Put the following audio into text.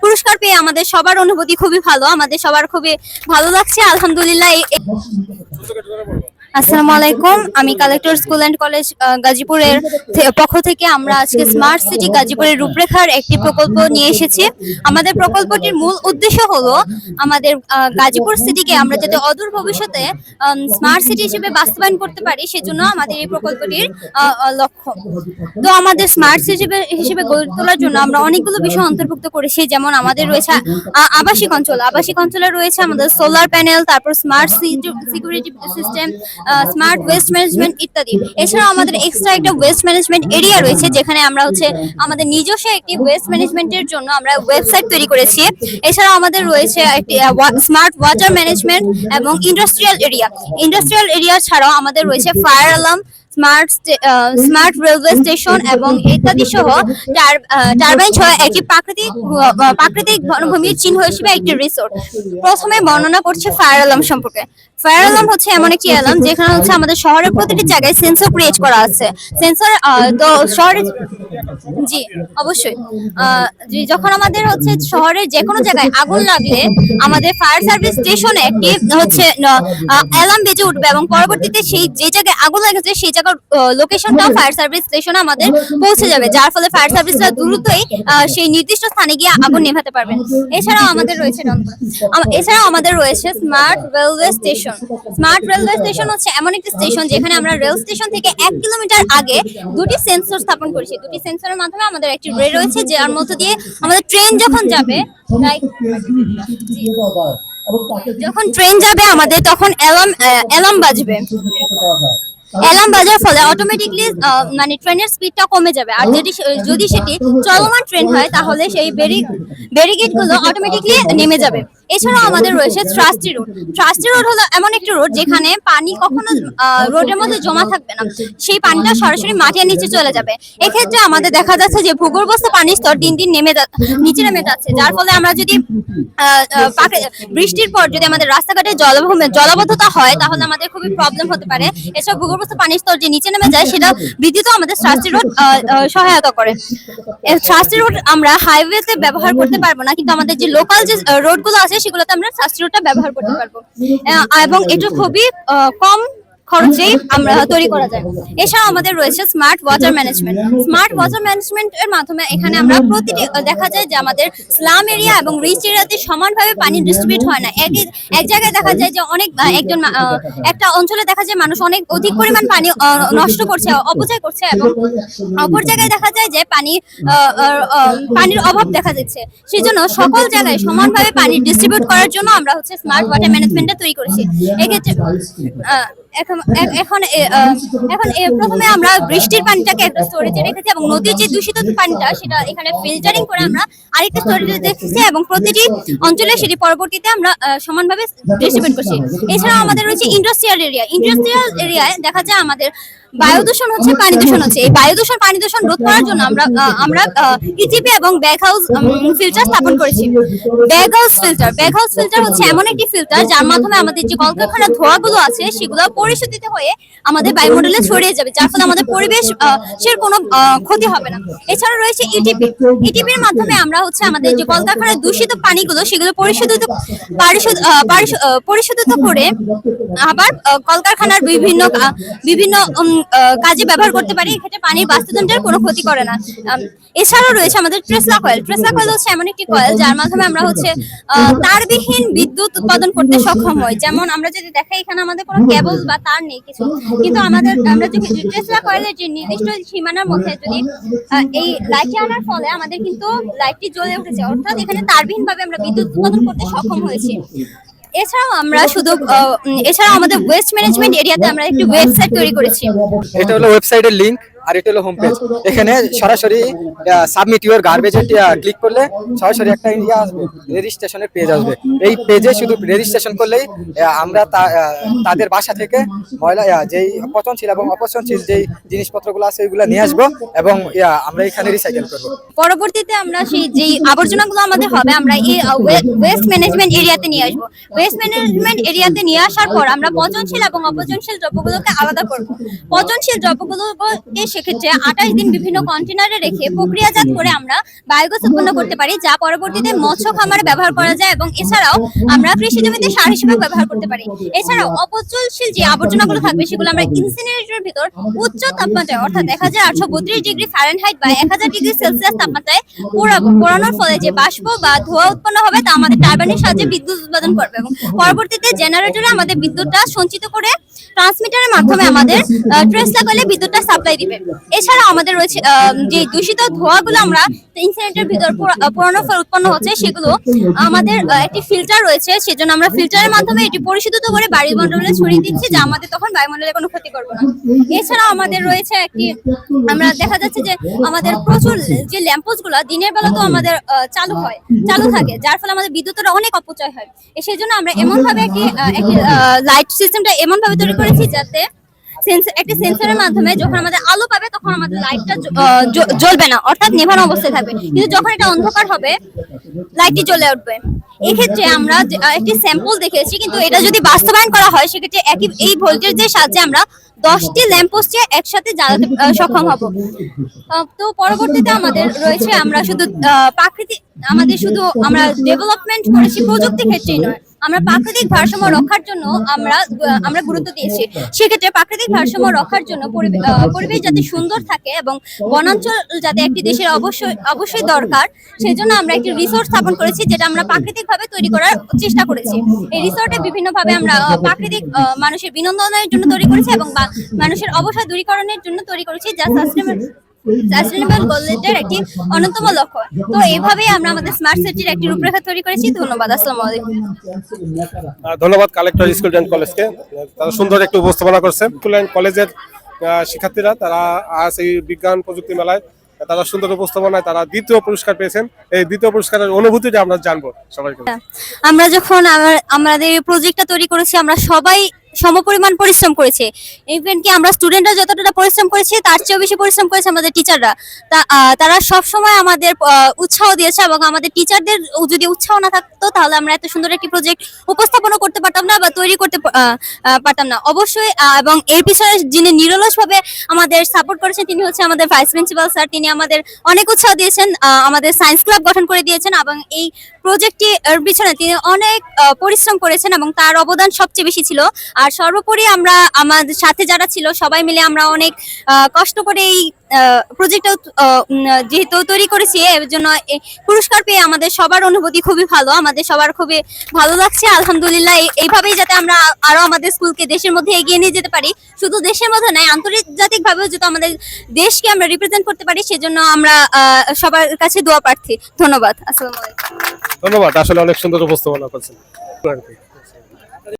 পুরস্কার পেয়ে আমাদের সবার অনুভূতি খুবই ভালো, আমাদের সবার খুবই ভালো লাগছে আলহামদুলিল্লাহ। আসসালামু আলাইকুম, আমি কালেক্টর স্কুল অ্যান্ড কলেজ গাজীপুরের পক্ষ থেকে আমরা আজকে স্মার্ট সিটি গাজীপুরের রূপরেখার একটি প্রকল্প নিয়ে এসেছি। আমাদের প্রকল্পটির মূল উদ্দেশ্য হলো আমাদের গাজীপুর সিটিকে আমরা যাতে অদূর ভবিষ্যতে স্মার্ট সিটি হিসেবে বাস্তবায়ন করতে পারি, সেজন্য আমাদের এই প্রকল্পটির লক্ষ্য। তো আমাদের স্মার্ট সিটি হিসেবে গড়ে তোলার জন্য আমরা অনেকগুলো বিষয় অন্তর্ভুক্ত করেছি, যেমন আমাদের রয়েছে আবাসিক অঞ্চলে রয়েছে আমাদের সোলার প্যানেল, তারপর smart security system, smart waste management ইত্যাদি। এছাড়াও আমাদের এক্সট্রা একটা ওয়েস্ট ম্যানেজমেন্ট এরিয়া রয়েছে, যেখানে আমরা আমাদের নিজস্ব একটি ওয়েস্ট ম্যানেজমেন্টের জন্য আমরা ওয়েবসাইট তৈরি করেছি। এছাড়াও আমাদের রয়েছে একটি স্মার্ট ওয়াটার ম্যানেজমেন্ট এবং ইন্ডাস্ট্রিয়াল এরিয়া ছাড়াও আমাদের রয়েছে fire alarm, smart railway station এবং ইত্যাদি সহ টারবাইন সহ একটি প্রাকৃতিক বনভূমির চিহ্ন হিসেবে একটি রিসোর্ট। প্রথমে বর্ণনা করছে ফায়ার অ্যালার্ম সম্পর্কে। ফায়ার অ্যালার্ম হচ্ছে এমন একটি অ্যালার্ম যেখানে আমাদের শহরের প্রতিটি জায়গায় সেন্সর ক্রিয়েট করা আছে। সেন্সর তো শহরে, জি অবশ্যই, যখন আমাদের শহরের যে কোনো জায়গায় আগুন লাগলে আমাদের ফায়ার সার্ভিস স্টেশনে একটি অ্যালার্ম বেজে উঠবে এবং পরবর্তীতে সেই যে জায়গায় আগুন লেগেছে সেই জায়গার লোকেশনটা ফায়ার সার্ভিস স্টেশনে আমাদের পৌঁছে যাবে, যার ফলে ফায়ার সার্ভিসরা দ্রুতই সেই নির্দিষ্ট স্থানে গিয়ে আগুন নেভাতে পারবেন। এছাড়াও আমাদের রয়েছে স্মার্ট রেলওয়ে স্টেশন হচ্ছে এমন একটি স্টেশন যেখানে আমরা রেল স্টেশন থেকে 1 কিলোমিটার আগে দুটি সেন্সর স্থাপন করেছি। দুটি সেন্সরের মাধ্যমে আমাদের একটি রে রয়েছে, যার মধ্য দিয়ে আমাদের ট্রেন যখন যাবে আমাদের তখন অ্যালার্ম বাজবে। অ্যালার্ম বাজার ফলে অটোমেটিকলি মানে ট্রেনের স্পিডটা কমে যাবে। আর যদি সেটি চলমান ট্রেন হয় তাহলে সেই ব্যারিকেড গুলো অটোমেটিকলি নেমে যাবে। এছাড়াও আমাদের রয়েছে ট্রাস্টি রোড হলো এমন একটি রোড যেখানে পানি কখনো রোডের মধ্যে জমা থাকবে না, সেই পানিটা সরাসরি মাটির নিচে চলে যাবে। এক্ষেত্রে আমাদের দেখা যাচ্ছে যে ভূগর্ভস্থ পানির স্তর দিন দিন নিচে নেমে যাচ্ছে, যার ফলে আমরা যদি বৃষ্টির পর যদি আমাদের রাস্তাঘাটে জলাবদ্ধতা হয় তাহলে আমাদের খুবই প্রবলেম হতে পারে। এছাড়া ভূগর্ভস্থ পানির স্তর যে নিচে নেমে যায় সেটা বৃদ্ধিতেও আমাদের ট্রাস্টি রোড সহায়তা করে। ট্রাস্টি রোড আমরা হাইওয়েতে ব্যবহার করতে পারবো না, কিন্তু আমাদের যে লোকাল যে রোডগুলো আছে সেগুলোতে আমরা ট্রাস্টি রোডটা ব্যবহার করতে পারবো এবং এটা খুবই কম খরচেই আমরা তৈরি করা যায়। এছাড়াও আমাদের রয়েছে স্মার্ট ওয়াটার ম্যানেজমেন্ট এর মাধ্যমে এখানে আমরা প্রতিটি দেখা যায় যে আমাদের স্লাম এরিয়া এবং রিচ এরিয়াতে সমানভাবে পানি ডিস্ট্রিবিউট হয় না। এক জায়গায় দেখা যায় যে একটা অঞ্চলে দেখা যায় মানুষ অধিক পরিমাণ পানি নষ্ট করছে, অপচয় করছে, এবং অপর জায়গায় দেখা যায় যে পানির অভাব দেখা যাচ্ছে। সেই জন্য সকল জায়গায় সমানভাবে পানি ডিস্ট্রিবিউট করার জন্য আমরা স্মার্ট ওয়াটার ম্যানেজমেন্টটা তৈরি করেছি। এক্ষেত্রে প্রথমে আমরা বৃষ্টির পানিটাকে একটা স্টোরেজে রেখেছি এবং নদীর যে দূষিত পানিটা সেটা এখানে ফিল্টারিং করে আমরা আরেকটা স্টোরেজে রেখেছি এবং প্রতিটি অঞ্চলে সেটি পরবর্তীতে আমরা সমানভাবে ডিস্ট্রিবিউট করছি। এছাড়াও আমাদের রয়েছে ইন্ডাস্ট্রিয়াল এরিয়ায় দেখা যায় আমাদের বায়ু দূষণ হচ্ছে, পানি দূষণ হচ্ছে। এই পানি দূষণ রোধ করার জন্য আমরা ইজিপি এবং ব্যাগ হাউস ফিল্টার স্থাপন করেছি। ব্যাগ হাউস ফিল্টার হচ্ছে এমন একটি ফিল্টার যার মাধ্যমে আমাদের যে কলকারখানার ধোঁয়াগুলো আছে সেগুলো পরিশোধিত হয়ে আমাদের বায়ুমণ্ডলে ছড়িয়ে যাবে, যার ফলে আমাদের পরিবেশের কোনো ক্ষতি হবে না। এছাড়া রয়েছে ইটিপির মাধ্যমে আমরা আমাদের যে কলকারখানার দূষিত পানিগুলো সেগুলো পরিশোধিত করে আবার কলকারখানার বিভিন্ন কাজে ব্যবহার করতে পারি। এক্ষেত্রে পানির বাস্তুতন্ত্রের কোনো ক্ষতি করে না। এছাড়াও রয়েছে আমাদের টেসলা কয়েল হচ্ছে এমন একটি কয়েল যার মাধ্যমে আমরা তারবিহীন বিদ্যুৎ উৎপাদন করতে সক্ষম হই। যেমন আমরা যদি দেখাই এখানে আমাদের কোনো কেবল বা তার নেই কিছু, কিন্তু আমরা যদি টেসলা কয়েলের যে নির্দিষ্ট সীমানার মধ্যে যদি এই লাইটটি আনার ফলে আমাদের কিন্তু লাইটটি জ্বলে উঠেছে, অর্থাৎ এখানে তারবিহীন ভাবে আমরা বিদ্যুৎ উৎপাদন করতে সক্ষম হয়েছি। এছাড়াও আমাদের ওয়েস্ট ম্যানেজমেন্ট এরিয়াতে আমরা একটি ওয়েবসাইট তৈরি করেছি। এটা হলো ওয়েবসাইটের লিংক আর এটা হলো হোম পেজ। এখানে সরাসরি সাবমিট ইউর গার্বেজ ক্লিক করলে সরাসরি একটা রেজিস্ট্রেশনের পেজ আসবে। এই পেজে শুধু রেজিস্ট্রেশন করলেই আমরা তাদের বাসা থেকে ময়লা যেই পচনশীল এবং অপচনশীল যেই জিনিসপত্রগুলো আছে ওইগুলো নিয়ে আসবো এবং আমরা এখানে রিসাইকেল করবো। পরবর্তীতে আমরা যেই আবর্জনাগুলো আমাদের হবে আমরা এই ওয়েস্ট ম্যানেজমেন্ট এরিয়াতে নিয়ে আসবো। ওয়েস্ট ম্যানেজমেন্ট এরিয়াতে নিয়ে আসার পর আমরা পচনশীল এবং অপচনশীল দ্রব্যগুলোকে আলাদা করবো। পচনশীল দ্রব্যগুলোকে সেক্ষেত্রে 28 দিন বিভিন্ন কন্টেনারে রেখে প্রক্রিয়াজাত করে আমরা বায়োগ্যাস উৎপন্ন করতে পারি, যা পরবর্তীতে মৎস্য খামারে ব্যবহার করা যায় এবং এছাড়াও আমরা কৃষি জমিতে সার হিসেবে ব্যবহার করতে পারি। এছাড়াও অপচলশীল যে আবর্জনাগুলো থাকবে সেগুলো আমরা ইনসিনারেটরের ভিতর উচ্চ তাপমাত্রায় অর্থাৎ 1832 ডিগ্রি ফারেনহাইট বা 1000 ডিগ্রি সেলসিয়াস তাপমাত্রায় পোড়ানোর ফলে যে বাষ্প বা ধোঁয়া উৎপন্ন হবে তা আমাদের টারবাইনের সাহায্যে বিদ্যুৎ উৎপাদন করবে এবং পরবর্তীতে জেনারেটরে আমাদের বিদ্যুৎটা সঞ্চিত করে ট্রান্সমিটারের মাধ্যমে আমাদের ট্রেস লাগালে বিদ্যুৎটা সাপ্লাই দিবে। এছাড়া আমাদের রয়েছে যে দূষিত ধোঁয়াগুলো আমরা ইনসিনারেটরের ভিতর পোড়ানোর ফলে উৎপন্ন হচ্ছে সেগুলো আমাদের একটি ফিল্টার রয়েছে, সেজন্য আমরা ফিল্টারের মাধ্যমে এটি পরিশোধিত করে বায়ুমণ্ডলে ছড়িয়ে দিচ্ছি, যা আমাদের তখন বায়ুমণ্ডলে কোনো ক্ষতি করবে না। এছাড়া আমাদের রয়েছে একটি, আমরা দেখা যাচ্ছে যে আমাদের প্রচুর যে ল্যাম্পোস্ট গুলো দিনের বেলা তো আমাদের চালু থাকে, যার ফলে আমাদের বিদ্যুতের অনেক অপচয় হয়। সেই জন্য আমরা এমন ভাবে একটি লাইট সিস্টেমটা এমন ভাবে তৈরি করেছি যাতে একটি সেন্সরের মাধ্যমে যখন আমাদের আলো পাবে তখন আমাদের লাইটটা জ্বলবে না, অর্থাৎ নেভানো অবস্থায় থাকবে, কিন্তু যখন এটা অন্ধকার হবে লাইটটি জ্বলে উঠবে। এক্ষেত্রে আমরা একটি স্যাম্পল দেখেছি, কিন্তু এটা যদি বাস্তবায়ন করা হয় সেক্ষেত্রে এই ভোল্টেজের সাহায্যে আমরা 10টি ল্যাম্পপোস্টে একসাথে জ্বালাতে সক্ষম হব। তো পরবর্তীতে আমাদের রয়েছে আমরা আমরা ডেভেলপমেন্ট করেছি প্রযুক্তি ক্ষেত্রেই নয়, আমরা প্রাকৃতিক ভারসাম্য রক্ষার জন্য আমরা গুরুত্ব দিয়েছি। সেক্ষেত্রে প্রাকৃতিক ভারসাম্য রক্ষার জন্য পরিবেশ যাতে সুন্দর থাকে এবং বনাঞ্চল যাতে একটি দেশের অবশ্যই দরকার, সেই জন্য আমরা একটি রিসোর্ট স্থাপন করেছি, যেটা আমরা প্রাকৃতিকভাবে তৈরি করার চেষ্টা করেছি। এই রিসোর্টে বিভিন্নভাবে আমরা প্রাকৃতিক মানুষের বিনোদনের জন্য তৈরি করেছি এবং মানুষের অবসাদ দূরীকরণের জন্য তৈরি করেছি, যা সাস্টেনেবল গোলের একটি অন্যতম লক্ষ্য। তো এইভাবেই আমরা আমাদের স্মার্ট সিটির একটি রূপরেখা তৈরি করেছি। ধন্যবাদ। আসসালামু আলাইকুম। ধন্যবাদ কালেক্টর স্কুল অ্যান্ড কলেজকে, তারা সুন্দর একটু উপস্থাপনা করছে। স্কুল অ্যান্ড কলেজের শিক্ষার্থীরা তারা আজ এই বিজ্ঞান প্রযুক্তি মেলায় তারা সুন্দর উপস্থাপনায় তারা দ্বিতীয় পুরস্কার পেয়েছেন। এই দ্বিতীয় পুরস্কারের অনুভূতিটা আমরা জানবো সবাইকে। আমরা যখন আমাদের প্রজেক্টটা তৈরি করেছি আমরা সবাই সমপরিমাণ পরিশ্রম করেছে, ইভেন কি আমরা স্টুডেন্টরা যতটা পরিশ্রম করেছি তার চেয়েও বেশি পরিশ্রম করেছে আমাদের টিচাররা। তারা সব সময় আমাদের উৎসাহ দিয়েছে এবং আমাদের টিচারদের যদি উৎসাহ না থাকতো তাহলে আমরা এত সুন্দর একটি প্রজেক্ট উপস্থাপনা করতে পারতাম না বা তৈরি করতে পারতাম না। অবশ্যই এবং এর পিছনে যিনি নিরলসভাবে আমাদের সাপোর্ট করেছেন তিনি হচ্ছে আমাদের ভাইস প্রিন্সিপাল স্যার। তিনি আমাদের অনেক উৎসাহ দিয়েছেন, আমাদের সায়েন্স ক্লাব গঠন করে দিয়েছেন এবং এই প্রজেক্টটি এর পিছনে তিনি অনেক পরিশ্রম করেছেন এবং তার অবদান সবচেয়ে বেশি ছিল। আর সর্বোপরি আমরা আমাদের সাথে যারা ছিল সবাই মিলে আমরা অনেক কষ্ট করে এই প্রজেক্টটা যেহেতু তৈরি করেছি, এর জন্য পুরস্কার পেয়ে আমাদের সবার অনুভূতি খুবই ভালো, আমাদের সবার খুবই ভালো লাগছে। আলহামদুলিল্লাহ, এইভাবেই যাতে আমরা আরো আমাদের স্কুলকে দেশের মধ্যে এগিয়ে নিয়ে যেতে পারি, শুধু দেশের মধ্যে নয় আন্তর্জাতিক ভাবেও যাতে আমাদের দেশকে আমরা রিপ্রেজেন্ট করতে পারি, সেজন্য আমরা সবার কাছে দোয়া প্রার্থী। ধন্যবাদ। আসসালামু আলাইকুম। ধন্যবাদ, আসলে অনেক সুন্দর উপস্থাপনা করছেন।